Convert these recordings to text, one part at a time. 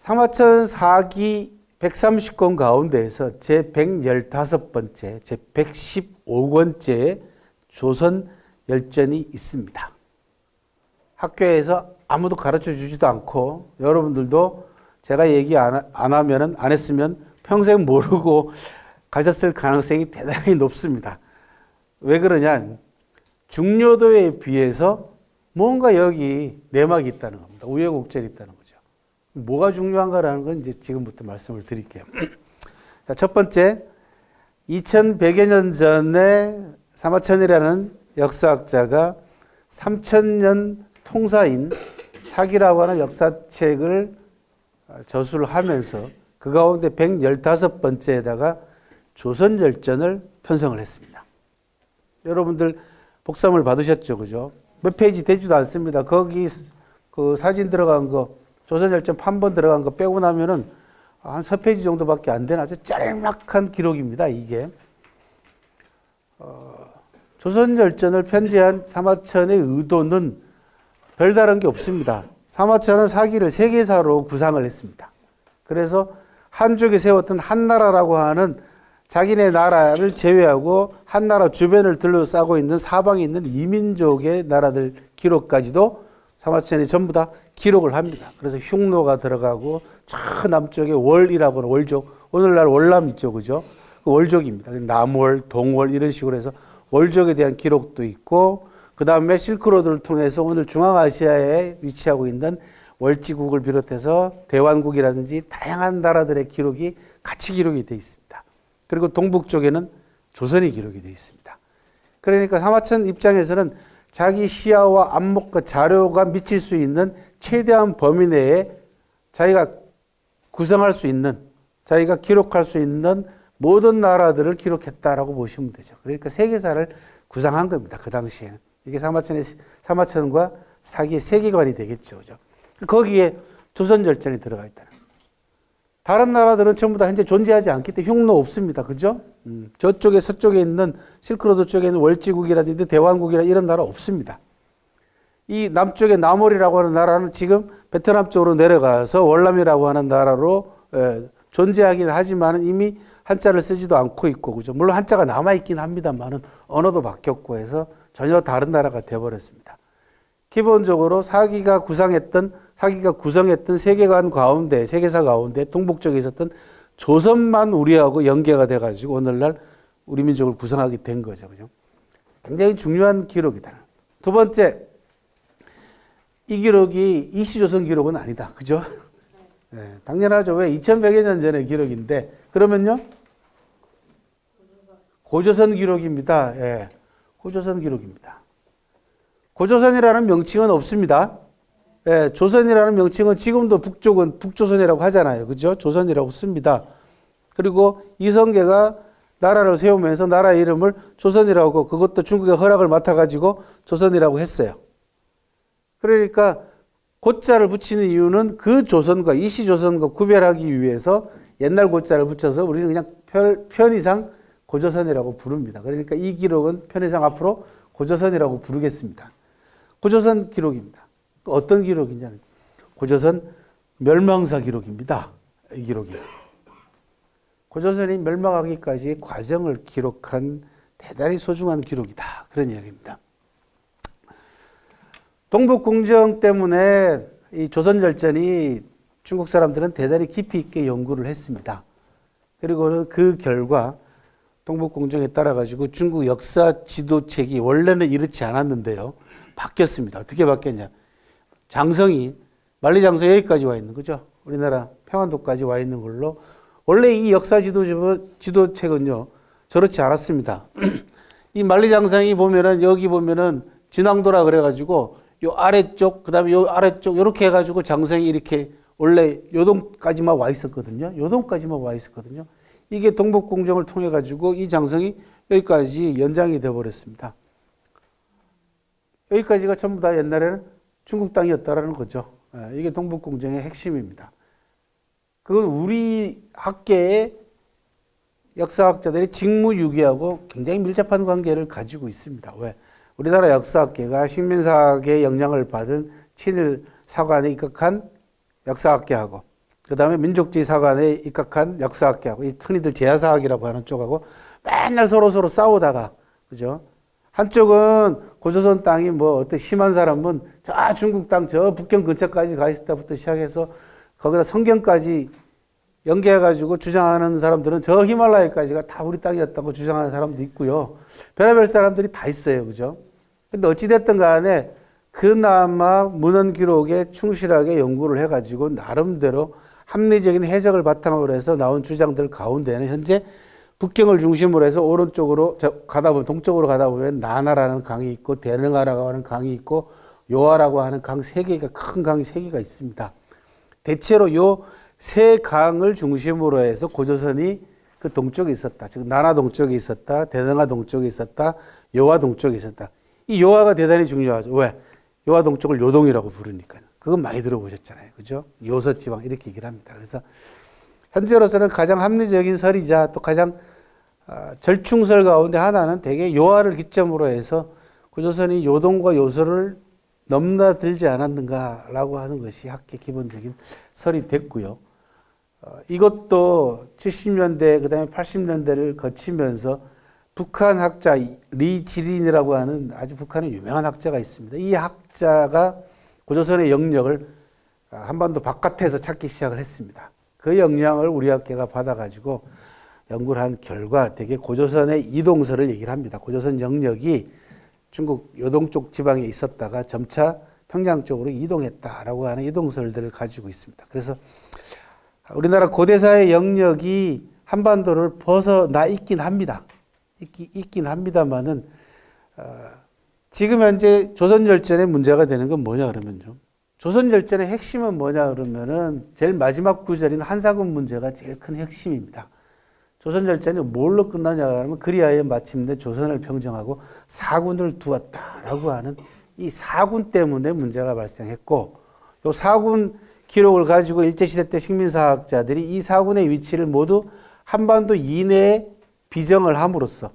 사마천 4기 130권 가운데에서 제 115번째, 제 115권째 조선열전이 있습니다. 학교에서 아무도 가르쳐 주지도 않고 여러분들도 제가 얘기 안 하면은, 안 했으면 평생 모르고 가셨을 가능성이 대단히 높습니다. 왜 그러냐? 중요도에 비해서 뭔가 여기 내막이 있다는 겁니다. 우여곡절이 있다는 거죠. 뭐가 중요한가라는 건 이제 지금부터 말씀을 드릴게요. 자, 첫 번째, 2100여 년 전에 사마천이라는 역사학자가 3000년 통사인 사기라고 하는 역사책을 저술을 하면서 그 가운데 115번째에다가 조선열전을 편성을 했습니다. 여러분들 복사물 받으셨죠, 그죠? 몇 페이지 되지도 않습니다. 거기 그 사진 들어간 거, 조선열전 판본 들어간 거 빼고 나면은 한 3페이지 정도밖에 안 되는 아주 짤막한 기록입니다, 이게. 조선열전을 편제한 사마천의 의도는 별다른 게 없습니다. 사마천은 사기를 세계사로 구상을 했습니다. 그래서 한족이 세웠던 한나라라고 하는 자기네 나라를 제외하고 한나라 주변을 둘러싸고 있는 사방에 있는 이민족의 나라들 기록까지도 사마천이 전부 다 기록을 합니다. 그래서 흉노가 들어가고 저 남쪽에 월이라고 하는 월족, 오늘날 월남 있죠, 그죠? 그 월족입니다. 남월, 동월 이런 식으로 해서 월족에 대한 기록도 있고, 그 다음에 실크로드를 통해서 오늘 중앙아시아에 위치하고 있는 월지국을 비롯해서 대환국이라든지 다양한 나라들의 기록이 같이 기록이 되어 있습니다. 그리고 동북 쪽에는 조선이 기록이 되어 있습니다. 그러니까 사마천 입장에서는 자기 시야와 안목과 자료가 미칠 수 있는 최대한 범위 내에 자기가 구성할 수 있는, 자기가 기록할 수 있는 모든 나라들을 기록했다라고 보시면 되죠. 그러니까 세계사를 구상한 겁니다. 그 당시에는. 이게 사마천과 사기의 세계관이 되겠죠. 그죠? 거기에 조선열전이 들어가 있다는 거예요. 다른 나라들은 전부 다 현재 존재하지 않기 때문에 흉노 없습니다. 그죠? 저쪽에 서쪽에 있는 실크로드 쪽에 있는 월지국이라든지 대환국이라 이런 나라 없습니다. 이 남쪽에 남월이라고 하는 나라는 지금 베트남 쪽으로 내려가서 월남이라고 하는 나라로 존재하긴 하지만 이미 한자를 쓰지도 않고 있고, 그죠? 물론 한자가 남아있긴 합니다만은 언어도 바뀌었고 해서 전혀 다른 나라가 되어버렸습니다. 기본적으로 사기가 구성했던 세계관 가운데, 세계사 가운데 동북쪽에 있었던 조선만 우리하고 연계가 돼가지고 오늘날 우리 민족을 구성하게 된 거죠. 그죠? 굉장히 중요한 기록이다. 두 번째, 이 기록이 이시조선 기록은 아니다. 그죠? 네, 당연하죠. 왜? 2100여 년 전의 기록인데, 그러면요? 고조선 기록입니다. 예, 고조선 기록입니다. 고조선이라는 명칭은 없습니다. 예, 조선이라는 명칭은 지금도 북쪽은 북조선이라고 하잖아요. 그죠? 조선이라고 씁니다. 그리고 이성계가 나라를 세우면서 나라 이름을 조선이라고, 그것도 중국의 허락을 맡아가지고 조선이라고 했어요. 그러니까 고자를 붙이는 이유는 그 조선과 이시조선과 구별하기 위해서 옛날 고자를 붙여서 우리는 그냥 편의상 고조선이라고 부릅니다. 그러니까 이 기록은 편의상 앞으로 고조선이라고 부르겠습니다. 고조선 기록입니다. 어떤 기록이냐면 고조선 멸망사 기록입니다. 이 기록이. 고조선이 멸망하기까지의 과정을 기록한 대단히 소중한 기록이다. 그런 이야기입니다. 동북공정 때문에 이 조선열전이 중국 사람들은 대단히 깊이 있게 연구를 했습니다. 그리고 그 결과 동북공정에 따라 가지고 중국 역사 지도책이 원래는 이렇지 않았는데요. 바뀌었습니다. 어떻게 바뀌었냐? 장성이 만리장성 여기까지 와 있는 거죠. 우리나라 평안도까지 와 있는 걸로. 원래 이 역사 지도책은요. 저렇지 않았습니다. 이 만리장성이 보면은 여기 보면은 진앙도라 그래가지고 요 아래쪽, 그 다음에 요 아래쪽, 요렇게 해가지고 장성이 이렇게 원래 요동까지만 와 있었거든요. 요동까지만 와 있었거든요. 이게 동북공정을 통해가지고 이 장성이 여기까지 연장이 되어버렸습니다. 여기까지가 전부 다 옛날에는 중국 땅이었다라는 거죠. 이게 동북공정의 핵심입니다. 그건 우리 학계의 역사학자들이 직무유기하고 굉장히 밀접한 관계를 가지고 있습니다. 왜? 우리나라 역사학계가 식민사학의 영향을 받은 친일 사관에 입각한 역사학계하고 그 다음에 민족주의 사관에 입각한 역사학계하고, 이 흔히들 제야사학이라고 하는 쪽하고 맨날 서로 싸우다가, 그죠? 한쪽은 고조선 땅이 뭐 어떤 심한 사람은 저 중국 땅 저 북경 근처까지 가 있을 때부터 시작해서 거기다 성경까지 연계해가지고 주장하는 사람들은 저 히말라야까지가 다 우리 땅이었다고 주장하는 사람도 있고요. 별의별 사람들이 다 있어요. 그죠? 근데 어찌됐든 간에 그나마 문헌 기록에 충실하게 연구를 해가지고 나름대로 합리적인 해석을 바탕으로 해서 나온 주장들 가운데는 현재 북경을 중심으로 해서 오른쪽으로 가다 보면, 동쪽으로 가다 보면 나나라는 강이 있고 대능하라고 하는 강이 있고 요하라고 하는 강 세 개가, 큰 강이 세 개가 있습니다. 대체로 요 세 강을 중심으로 해서 고조선이 그 동쪽에 있었다. 즉 나나 동쪽에 있었다. 대능하 동쪽에 있었다. 요하 동쪽에 있었다. 이 요하가 대단히 중요하죠. 왜? 요하 동쪽을 요동이라고 부르니까요. 그건 많이 들어보셨잖아요. 그죠? 요서지방 이렇게 얘기를 합니다. 그래서 현재로서는 가장 합리적인 설이자 또 가장 절충설 가운데 하나는 대개 요하를 기점으로 해서 고조선이 요동과 요소를 넘나들지 않았는가라고 하는 것이 학계 기본적인 설이 됐고요. 이것도 70년대 그다음에 80년대를 거치면서 북한 학자 리지린이라고 하는 아주 북한의 유명한 학자가 있습니다. 이 학자가 고조선의 영역을 한반도 바깥에서 찾기 시작을 했습니다. 그 영향을 우리 학계가 받아가지고 연구를 한 결과 되게 고조선의 이동설을 얘기를 합니다. 고조선 영역이 중국 요동 쪽 지방에 있었다가 점차 평양 쪽으로 이동했다라고 하는 이동설들을 가지고 있습니다. 그래서 우리나라 고대사의 영역이 한반도를 벗어나 있긴 합니다. 있긴 합니다만은 지금 현재 조선열전의 문제가 되는 건 뭐냐 그러면요. 조선열전의 핵심은 뭐냐 그러면은 제일 마지막 구절인 한사군 문제가 제일 큰 핵심입니다. 조선열전이 뭘로 끝나냐 하면 그리하여 마침내 조선을 평정하고 사군을 두었다라고 하는 이 사군 때문에 문제가 발생했고, 이 사군 기록을 가지고 일제시대 때 식민사학자들이 이 사군의 위치를 모두 한반도 이내에 비정을 함으로써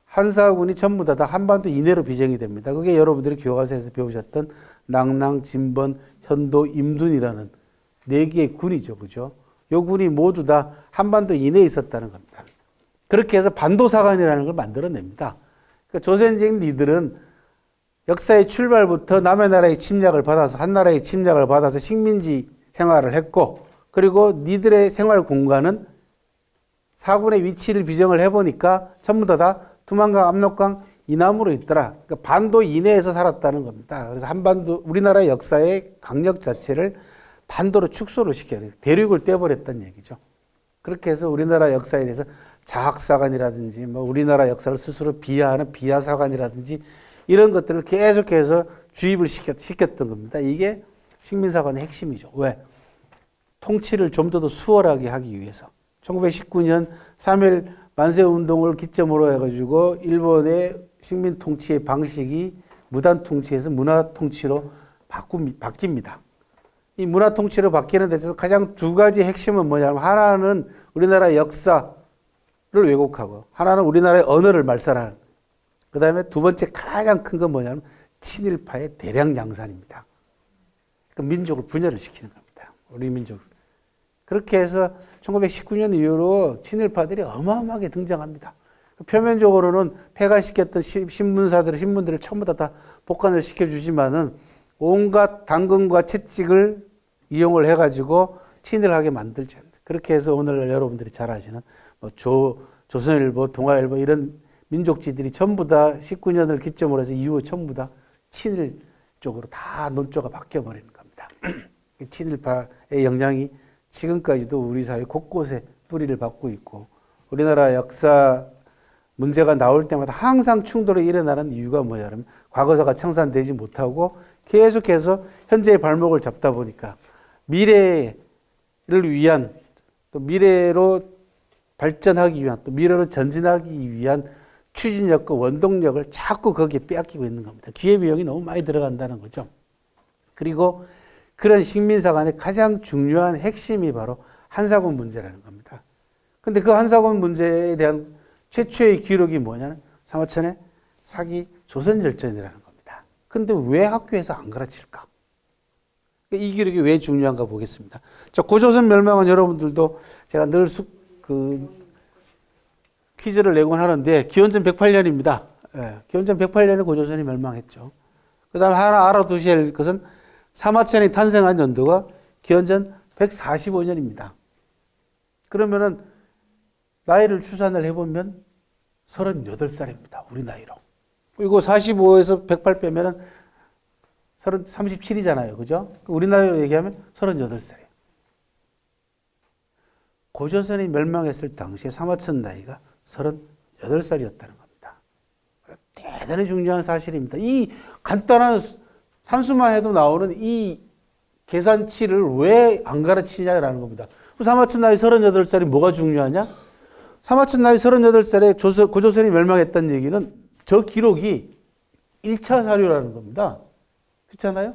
한사군이 전부 다 한반도 이내로 비정이 됩니다. 그게 여러분들이 교과서에서 배우셨던 낭랑, 진번, 현도, 임둔이라는 네 개의 군이죠. 그죠? 요 군이 모두 다 한반도 이내에 있었다는 겁니다. 그렇게 해서 반도사관이라는 걸 만들어냅니다. 그러니까 조선인 이들은 역사의 출발부터 남의 나라의 침략을 받아서 한나라의 침략을 받아서 식민지 생활을 했고, 그리고 니들의 생활 공간은 사군의 위치를 비정을 해보니까 전부 다 두만강, 압록강 이남으로 있더라. 그러니까 반도 이내에서 살았다는 겁니다. 그래서 한반도, 우리나라의 역사의 강력 자체를 반도로 축소를 시켜요. 대륙을 떼버렸다는 얘기죠. 그렇게 해서 우리나라 역사에 대해서 자학사관이라든지 뭐 우리나라 역사를 스스로 비하하는 비하사관이라든지 이런 것들을 계속해서 주입을 시켰던 겁니다. 이게 식민사관의 핵심이죠. 왜? 통치를 좀 더 수월하게 하기 위해서. 1919년 3.1 만세운동을 기점으로 해가지고 일본의 식민 통치의 방식이 무단 통치에서 문화 통치로 바뀝니다. 이 문화 통치로 바뀌는 데 있어서 가장 두 가지 핵심은 뭐냐면, 하나는 우리나라 역사를 왜곡하고 하나는 우리나라의 언어를 말살하는, 그 다음에 두 번째 가장 큰 건 뭐냐면 친일파의 대량 양산입니다. 그러니까 민족을 분열을 시키는 겁니다. 우리 민족을. 그렇게 해서 1919년 이후로 친일파들이 어마어마하게 등장합니다. 표면적으로는 폐간시켰던 신문들을 전부 다 복관을 시켜주지만은 온갖 당근과 채찍을 이용을 해가지고 친일하게 만들죠. 그렇게 해서 오늘 여러분들이 잘 아시는 뭐 조선일보, 동아일보 이런 민족지들이 전부 다 19년을 기점으로 해서 이후 전부 다 친일 쪽으로 다 논조가 바뀌어버리는 겁니다. 친일파의 영향이 지금까지도 우리 사회 곳곳에 뿌리를 받고 있고, 우리나라 역사 문제가 나올 때마다 항상 충돌이 일어나는 이유가 뭐냐면 과거사가 청산되지 못하고 계속해서 현재의 발목을 잡다 보니까 미래를 위한, 또 미래로 발전하기 위한, 또 미래로 전진하기 위한 추진력과 원동력을 자꾸 거기에 빼앗기고 있는 겁니다. 기회비용이 너무 많이 들어간다는 거죠. 그리고 그런 식민사관의 가장 중요한 핵심이 바로 한사군 문제라는 겁니다. 근데 그 한사군 문제에 대한 최초의 기록이 뭐냐면 사마천의 사기 조선열전이라는 겁니다. 근데 왜 학교에서 안 가르칠까? 이 기록이 왜 중요한가 보겠습니다. 자, 고조선 멸망은 여러분들도 제가 늘 퀴즈를 내곤 하는데 기원전 108년입니다. 예, 기원전 108년에 고조선이 멸망했죠. 그 다음에 하나 알아두셔야 할 것은 사마천이 탄생한 연도가 기원전 145년입니다. 그러면은 나이를 추산을 해보면 38살입니다. 우리 나이로. 그리고 45에서 108 빼면은 37이잖아요. 그죠? 우리 나이로 얘기하면 38살이에요. 고조선이 멸망했을 당시에 사마천 나이가 38살이었다는 겁니다. 대단히 중요한 사실입니다. 이 간단한 산수만 해도 나오는 이 계산치를 왜 안 가르치냐라는 겁니다. 사마천 나이 38살이 뭐가 중요하냐? 사마천 나이 38살에 고조선이 멸망했다는 얘기는 저 기록이 1차 사료라는 겁니다. 그렇잖아요?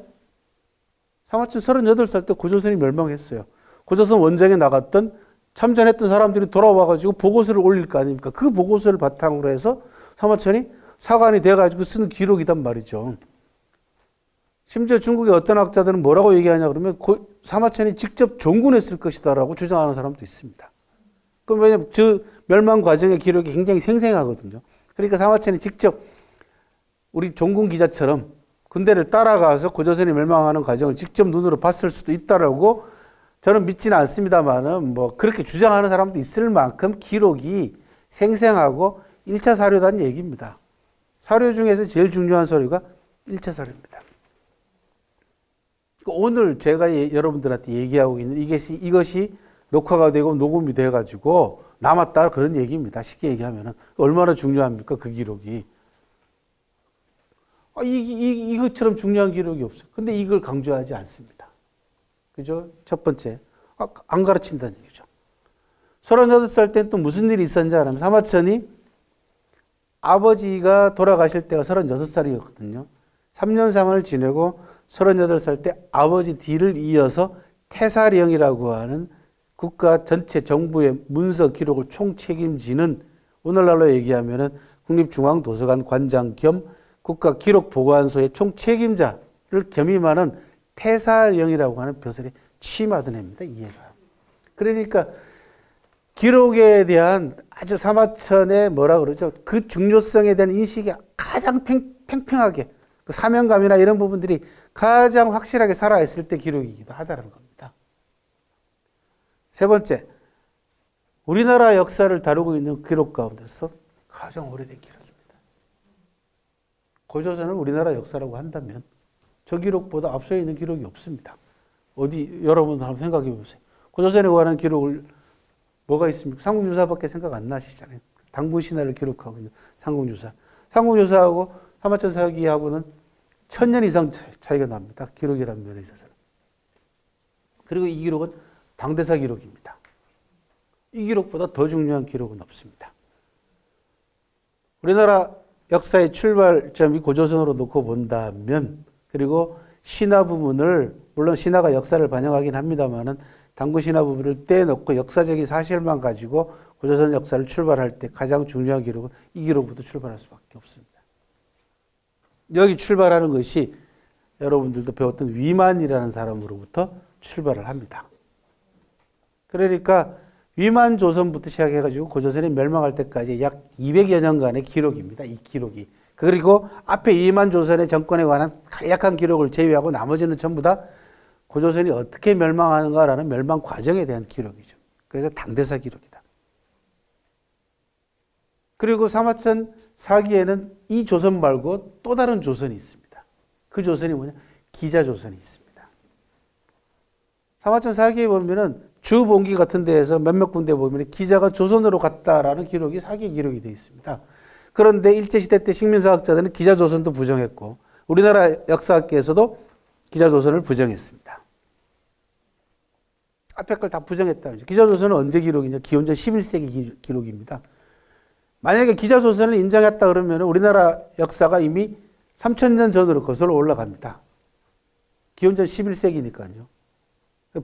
사마천 38살 때 고조선이 멸망했어요. 고조선 원정에 나갔던 참전했던 사람들이 돌아와가지고 보고서를 올릴 거 아닙니까? 그 보고서를 바탕으로 해서 사마천이 사관이 돼가지고 쓰는 기록이단 말이죠. 심지어 중국의 어떤 학자들은 뭐라고 얘기하냐 그러면 사마천이 직접 종군했을 것이다라고 주장하는 사람도 있습니다. 그럼 왜냐면 저 멸망 과정의 기록이 굉장히 생생하거든요. 그러니까 사마천이 직접 우리 종군 기자처럼 군대를 따라가서 고조선이 멸망하는 과정을 직접 눈으로 봤을 수도 있다라고 저는 믿지는 않습니다만은 뭐 그렇게 주장하는 사람도 있을 만큼 기록이 생생하고 1차 사료라는 얘기입니다. 사료 중에서 제일 중요한 사료가 1차 사료입니다. 오늘 제가 여러분들한테 얘기하고 있는 이것이 녹화가 되고 녹음이 돼가지고 남았다 그런 얘기입니다. 쉽게 얘기하면은 얼마나 중요합니까? 그 기록이. 이것처럼 중요한 기록이 없어요. 근데 이걸 강조하지 않습니다. 그죠? 첫 번째. 안 가르친다는 얘기죠. 38살 때 또 무슨 일이 있었는지 알아요? 사마천이 아버지가 돌아가실 때가 36살이었거든요. 3년상을 지내고 38살 때 아버지 뒤를 이어서 태사령이라고 하는 국가 전체 정부의 문서 기록을 총 책임지는 오늘날로 얘기하면은 국립중앙도서관 관장 겸 국가기록보관소의 총 책임자를 겸임하는 태사령이라고 하는 벼슬에 취임하던 해입니다. 이해가. 그러니까 기록에 대한 아주 사마천의 뭐라 그러죠? 그 중요성에 대한 인식이 가장 팽팽하게 그 사명감이나 이런 부분들이 가장 확실하게 살아있을 때 기록이기도 하다는 겁니다. 세 번째, 우리나라 역사를 다루고 있는 기록 가운데서 가장 오래된 기록입니다. 고조선을 우리나라 역사라고 한다면 저 기록보다 앞서 있는 기록이 없습니다. 어디 여러분 한번 생각해 보세요. 고조선에 관한 기록을 뭐가 있습니까? 삼국유사밖에 생각 안 나시잖아요. 당군신화를 기록하고 있는 삼국유사. 삼국유사하고 사마천 사기하고는 1000년 이상 차이가 납니다. 기록이라는 면에 있어서는. 그리고 이 기록은 당대사 기록입니다. 이 기록보다 더 중요한 기록은 없습니다. 우리나라 역사의 출발점이 고조선으로 놓고 본다면, 그리고 신화 부분을, 물론 신화가 역사를 반영하긴 합니다만은 당군 신화 부분을 떼놓고 역사적인 사실만 가지고 고조선 역사를 출발할 때 가장 중요한 기록은 이 기록부터 출발할 수밖에 없습니다. 여기 출발하는 것이 여러분들도 배웠던 위만이라는 사람으로부터 출발을 합니다. 그러니까 위만 조선부터 시작해가지고 고조선이 멸망할 때까지 약 200여 년간의 기록입니다. 이 기록이. 그리고 앞에 위만 조선의 정권에 관한 간략한 기록을 제외하고 나머지는 전부 다 고조선이 어떻게 멸망하는가라는 멸망 과정에 대한 기록이죠. 그래서 당대사 기록이다. 그리고 사마천 사기에는 이 조선 말고 또 다른 조선이 있습니다. 그 조선이 뭐냐? 기자조선이 있습니다. 사마천 사기에 보면은 주봉기 같은 데에서 몇몇 군데 보면 기자가 조선으로 갔다라는 기록이 사기 기록이 되어 있습니다. 그런데 일제시대 때 식민사학자들은 기자조선도 부정했고 우리나라 역사학계에서도 기자조선을 부정했습니다. 앞에 걸 다 부정했다. 기자조선은 언제 기록이냐? 기원전 11세기 기록입니다. 만약에 기자조선을 인정했다 그러면 우리나라 역사가 이미 3000년 전으로 거슬러 올라갑니다. 기원전 11세기니까요.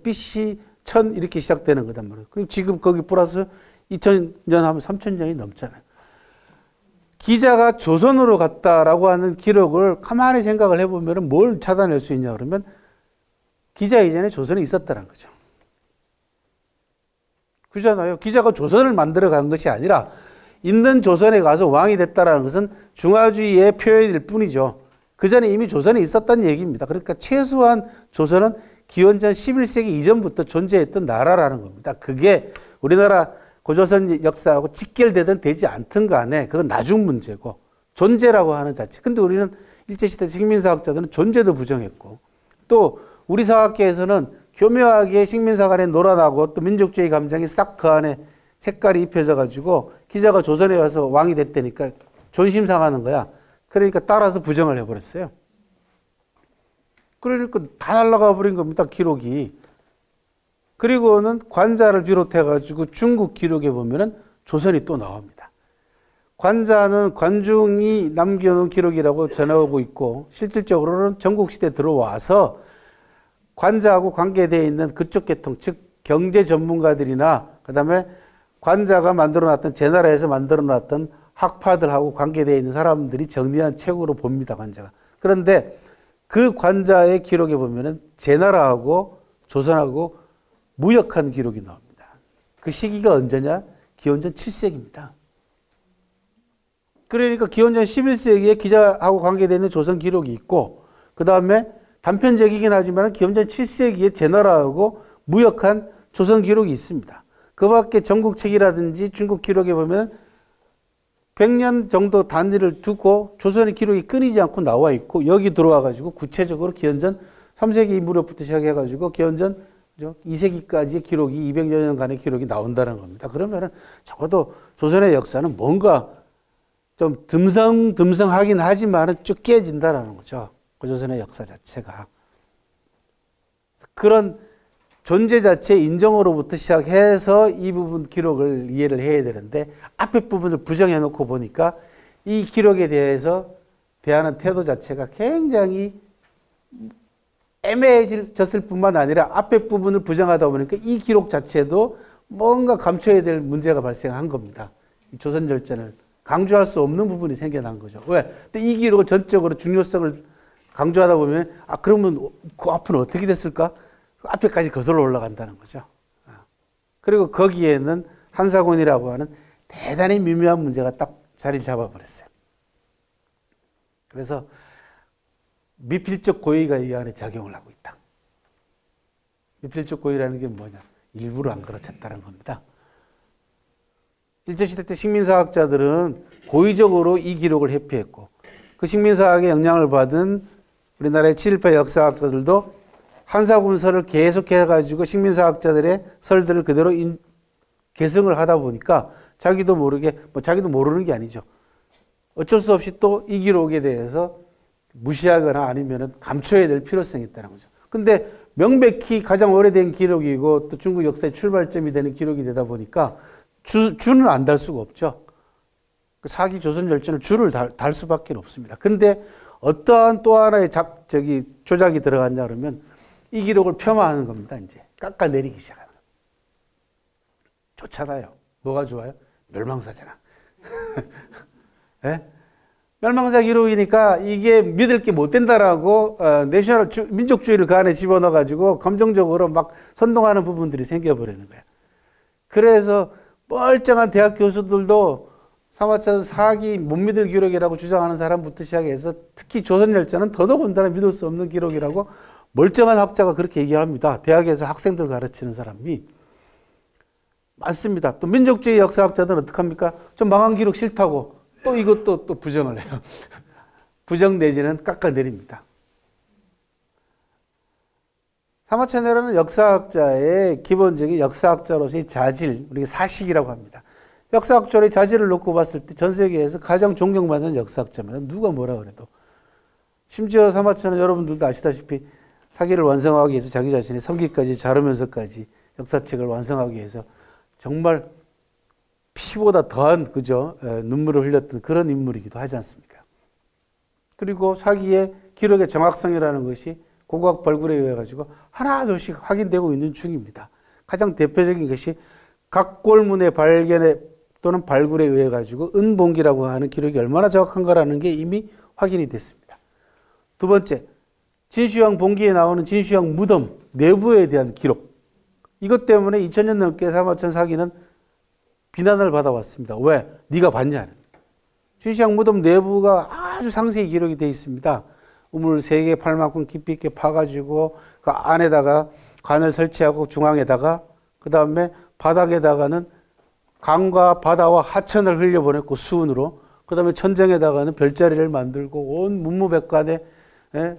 BC 1000 이렇게 시작되는 거단 말이에요. 그리고 지금 거기 플러스 2000년 하면 3000년이 넘잖아요. 기자가 조선으로 갔다라고 하는 기록을 가만히 생각을 해보면 뭘 찾아낼 수 있냐 그러면 기자 이전에 조선에 있었다는 거죠. 그렇잖아요. 기자가 조선을 만들어 간 것이 아니라 있는 조선에 가서 왕이 됐다는 것은 중화주의의 표현일 뿐이죠. 그 전에 이미 조선에 있었다는 얘기입니다. 그러니까 최소한 조선은 기원전 11세기 이전부터 존재했던 나라라는 겁니다. 그게 우리나라 고조선 역사하고 직결되든 되지 않든 간에 그건 나중 문제고 존재라고 하는 자체. 근데 우리는 일제시대 식민사학자들은 존재도 부정했고 또 우리 사학계에서는 교묘하게 식민사 간에 놀아나고 또 민족주의 감정이 싹 그 안에 색깔이 입혀져 가지고 기자가 조선에 와서 왕이 됐다니까 존심 상하는 거야. 그러니까 따라서 부정을 해버렸어요. 그러니까 다 날아가 버린 겁니다. 기록이. 그리고는 관자를 비롯해 가지고 중국 기록에 보면은 조선이 또 나옵니다. 관자는 관중이 남겨놓은 기록이라고 전하고 있고 실질적으로는 전국시대에 들어와서 관자하고 관계되어 있는 그쪽 계통, 즉 경제 전문가들이나 그다음에 관자가 만들어놨던 제나라에서 만들어놨던 학파들하고 관계되어 있는 사람들이 정리한 책으로 봅니다. 관자가. 그런데 그 관자의 기록에 보면은 제나라하고 조선하고 무역한 기록이 나옵니다. 그 시기가 언제냐? 기원전 7세기입니다. 그러니까 기원전 11세기에 기자하고 관계되어 있는 조선 기록이 있고 그 다음에 단편적이긴 하지만 기원전 7세기에 제나라하고 무역한 조선 기록이 있습니다. 그 밖에 전국책이라든지 중국 기록에 보면 100년 정도 단위를 두고 조선의 기록이 끊이지 않고 나와 있고 여기 들어와 가지고 구체적으로 기원전 3세기 무렵부터 시작해 가지고 기원전 2세기까지의 기록이 200여 년간의 기록이 나온다는 겁니다. 그러면은 적어도 조선의 역사는 뭔가 좀 듬성듬성하긴 하지만은 쭉 깨진다라는 거죠. 고조선의 역사 자체가. 그런 존재 자체의 인정으로부터 시작해서 이 부분 기록을 이해를 해야 되는데 앞에 부분을 부정해 놓고 보니까 이 기록에 대해서 대하는 태도 자체가 굉장히 애매해졌을 뿐만 아니라 앞에 부분을 부정하다 보니까 이 기록 자체도 뭔가 감춰야 될 문제가 발생한 겁니다. 이 조선절전을 강조할 수 없는 부분이 생겨난 거죠. 왜? 또 이 기록을 전적으로 중요성을 강조하다 보면 그러면 그 앞은 어떻게 됐을까? 앞에까지 거슬러 올라간다는 거죠. 그리고 거기에는 한사곤이라고 하는 대단히 미묘한 문제가 딱 자리를 잡아버렸어요. 그래서 미필적 고의가 이 안에 작용을 하고 있다. 미필적 고의라는 게 뭐냐? 일부러 안 그렇쳤다는 겁니다. 일제시대 때 식민사학자들은 고의적으로 이 기록을 회피했고 그 식민사학의 영향을 받은 우리나라의 친일파 역사학자들도 한사군설을 계속해가지고 식민사학자들의 설들을 그대로 계승을 하다 보니까 자기도 모르게, 자기도 모르는 게 아니죠. 어쩔 수 없이 또 이 기록에 대해서 무시하거나 아니면 감춰야 될 필요성이 있다는 거죠. 근데 명백히 가장 오래된 기록이고 또 중국 역사의 출발점이 되는 기록이 되다 보니까 줄은 안 달 수가 없죠. 사기 조선절전을 줄을 달 수밖에 없습니다. 근데 어떠한 또 하나의 조작이 들어갔냐 그러면 이 기록을 폄하하는 겁니다. 이제 깎아내리기 시작하는 거예요. 좋잖아요. 뭐가 좋아요? 멸망사잖아. 네? 멸망사 기록이니까 이게 믿을 게 못 된다라고 내셔널 민족주의를 그 안에 집어넣어 가지고 감정적으로 막 선동하는 부분들이 생겨버리는 거예요. 그래서 멀쩡한 대학 교수들도 사마천 사기 못 믿을 기록이라고 주장하는 사람부터 시작해서 특히 조선열전은 더더군다나 믿을 수 없는 기록이라고 멀쩡한 학자가 그렇게 얘기합니다. 대학에서 학생들 가르치는 사람이 많습니다. 또 민족주의 역사학자들은 어떡합니까? 좀 망한 기록 싫다고 또 이것도 또 부정을 해요. 부정 내지는 깎아내립니다. 사마천이라는 역사학자의 기본적인 역사학자로서의 자질, 우리가 사식이라고 합니다. 역사학자의 자질을 놓고 봤을 때 전 세계에서 가장 존경받는 역사학자입니다. 누가 뭐라 그래도. 심지어 사마천은 여러분들도 아시다시피 사기를 완성하기 위해서 자기 자신의 성기까지 자르면서까지 역사책을 완성하기 위해서 정말 피보다 더한 눈물을 흘렸던 그런 인물이기도 하지 않습니까? 그리고 사기의 기록의 정확성이라는 것이 고고학 발굴에 의해 가지고 하나둘씩 확인되고 있는 중입니다. 가장 대표적인 것이 각골문의 발견에 또는 발굴에 의해 가지고 은봉기라고 하는 기록이 얼마나 정확한가라는 게 이미 확인이 됐습니다. 두 번째, 진시황 봉기에 나오는 진시황 무덤, 내부에 대한 기록. 이것 때문에 2000년 넘게 사마천 사기는 비난을 받아왔습니다. 왜? 네가 봤냐는. 진시황 무덤 내부가 아주 상세히 기록이 되어 있습니다. 우물 3개 팔 만큼 깊이 있게 파가지고 그 안에다가 관을 설치하고 중앙에다가 그 다음에 바닥에다가는 강과 바다와 하천을 흘려보냈고 수은으로 그 다음에 천정에다가는 별자리를 만들고 온 문무백관의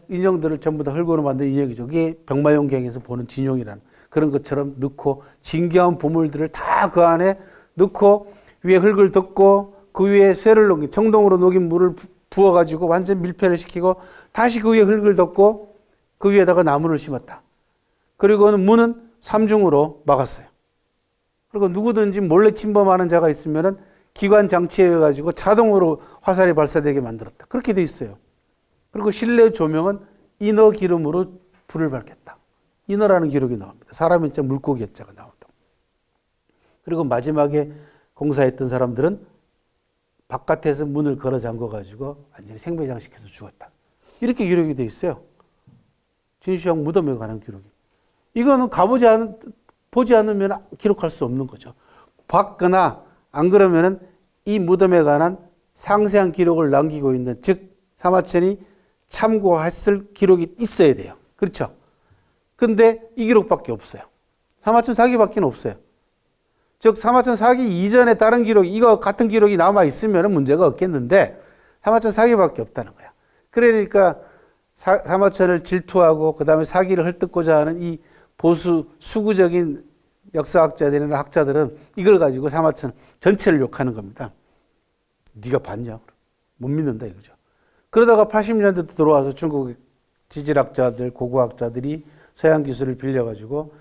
인형들을 전부 다 흙으로 만든 인형이죠. 그게 병마용경에서 보는 진용이라는 그런 것처럼 넣고 진귀한 보물들을 다 그 안에 넣고 위에 흙을 덮고 그 위에 쇠를 녹인 청동으로 녹인 물을 부어가지고 완전 밀폐를 시키고 다시 그 위에 흙을 덮고 그 위에다가 나무를 심었다. 그리고는 문은 삼중으로 막았어요. 그리고 누구든지 몰래 침범하는 자가 있으면은 기관 장치해가지고 자동으로 화살이 발사되게 만들었다. 그렇게 돼 있어요. 그리고 실내 조명은 인어 기름으로 불을 밝혔다. 인어라는 기록이 나옵니다. 사람 인자 물고기 자가 나온다. 그리고 마지막에 공사했던 사람들은 바깥에서 문을 걸어 잠궈가지고 완전히 생매장시켜서 죽었다. 이렇게 기록이 돼 있어요. 진시황 무덤에 관한 기록이. 이거는 보지 않으면 기록할 수 없는 거죠. 봤거나 안 그러면은 이 무덤에 관한 상세한 기록을 남기고 있는, 즉 사마천이 참고했을 기록이 있어야 돼요. 그렇죠? 근데 이 기록밖에 없어요. 사마천 사기밖에 없어요. 즉 사마천 사기 이전에 다른 기록, 이거 같은 기록이 남아 있으면 문제가 없겠는데 사마천 사기밖에 없다는 거야. 그러니까 사마천을 질투하고 그 다음에 사기를 헐뜯고자 하는 이 보수 수구적인 역사학자들이나 학자들은 이걸 가지고 사마천 전체를 욕하는 겁니다. 네가 봤냐? 못 믿는다 이거죠. 그러다가 80년대 들어와서 중국 지질학자들, 고고학자들이 서양 기술을 빌려가지고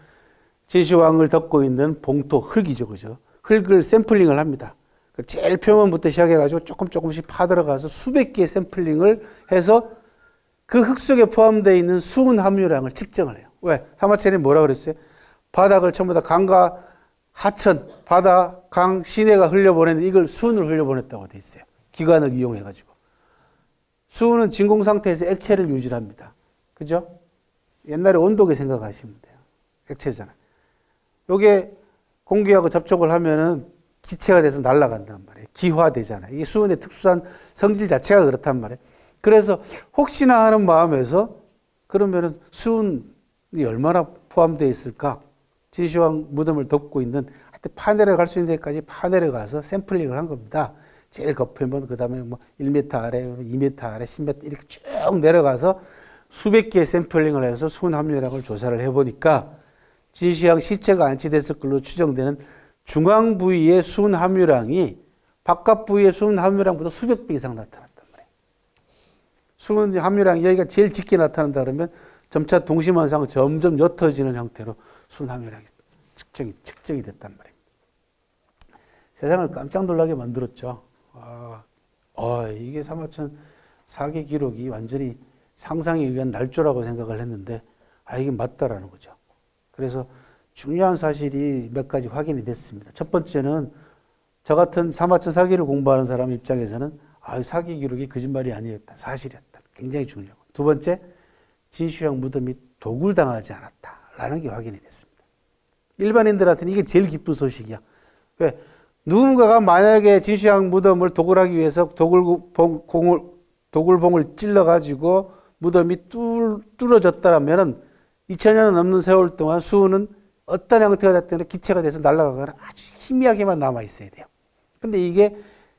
진시황을 덮고 있는 봉토, 흙이죠. 그죠? 흙을 샘플링을 합니다. 제일 표면부터 시작해가지고 조금씩 파들어가서 수백 개의 샘플링을 해서 그 흙 속에 포함되어 있는 수은 함유량을 측정을 해요. 왜? 사마천이 뭐라 그랬어요? 바닥을 전부 다 강과 하천, 바다, 강, 시내가 흘려보냈는데 이걸 수은을 흘려보냈다고 돼 있어요. 기관을 이용해가지고. 수은은 진공 상태에서 액체를 유지합니다. 그죠? 옛날에 온도계 생각하시면 돼요. 액체잖아요. 요게 공기하고 접촉을 하면은 기체가 돼서 날아간단 말이에요. 기화되잖아요. 이게 수은의 특수한 성질 자체가 그렇단 말이에요. 그래서 혹시나 하는 마음에서 그러면은 수은이 얼마나 포함되어 있을까? 진시황 무덤을 덮고 있는 하여튼 파내려 갈 수 있는 데까지 파내려 가서 샘플링을 한 겁니다. 제일 겉표면 그 다음에 뭐 1m 아래, 2m 아래, 10m 이렇게 쭉 내려가서 수백 개의 샘플링을 해서 수은 함유량을 조사를 해보니까 진시황 시체가 안치됐을 걸로 추정되는 중앙 부위의 수은 함유량이 바깥 부위의 수은 함유량보다 수백 배 이상 나타났단 말이에요. 수은 함유량이 여기가 제일 짙게 나타난다 그러면 점차 동심원상 점점 옅어지는 형태로 수은 함유량이 측정이 됐단 말이에요. 세상을 깜짝 놀라게 만들었죠. 이게 사마천 사기 기록이 완전히 상상에 의한 날조라고 생각을 했는데 이게 맞다라는 거죠. 그래서 중요한 사실이 몇 가지 확인이 됐습니다. 첫 번째는 저 같은 사마천 사기를 공부하는 사람 입장에서는 사기 기록이 거짓말이 아니었다. 사실이었다. 굉장히 중요하고. 두 번째, 진시황 무덤이 도굴당하지 않았다라는 게 확인이 됐습니다. 일반인들한테는 이게 제일 기쁜 소식이야. 왜? 누군가가 만약에 진시황 무덤을 도굴하기 위해서 도굴봉을 찔러가지고 무덤이 뚫어졌다면 2000년은 넘는 세월 동안 수은은 어떤 형태가 됐든 기체가 돼서 날아가거나 아주 희미하게만 남아있어야 돼요. 근데 이게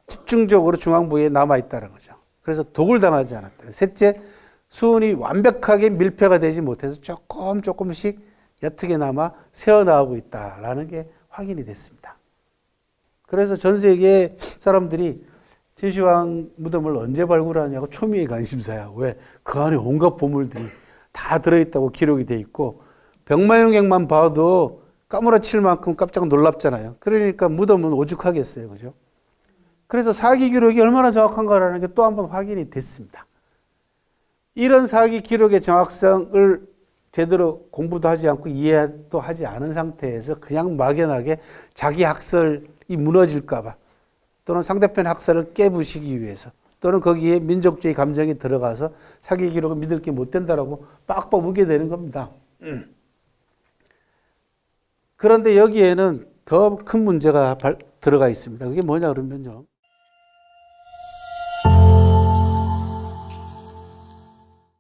집중적으로 중앙부에 남아있다는 거죠. 그래서 도굴당하지 않았다. 셋째, 수은이 완벽하게 밀폐가 되지 못해서 조금씩 옅게 새어나오고 있다라는 게 확인이 됐습니다. 그래서 전 세계 사람들이 진시황 무덤을 언제 발굴하냐고 초미의 관심사야. 왜? 그 안에 온갖 보물들이 다 들어있다고 기록이 돼 있고 병마용객만 봐도 까무러칠 만큼 깜짝 놀랍잖아요. 그러니까 무덤은 오죽하겠어요. 그죠? 그래서 사기 기록이 얼마나 정확한가라는 게 또 한 번 확인이 됐습니다. 이런 사기 기록의 정확성을 제대로 공부도 하지 않고 이해도 하지 않은 상태에서 그냥 막연하게 자기 학설이 무너질까 봐 또는 상대편 학설을 깨부시기 위해서 또는 거기에 민족주의 감정이 들어가서 사기 기록을 믿을 게 못 된다라고 빡빡 우게 되는 겁니다. 그런데 여기에는 더 큰 문제가 들어가 있습니다. 그게 뭐냐 그러면요.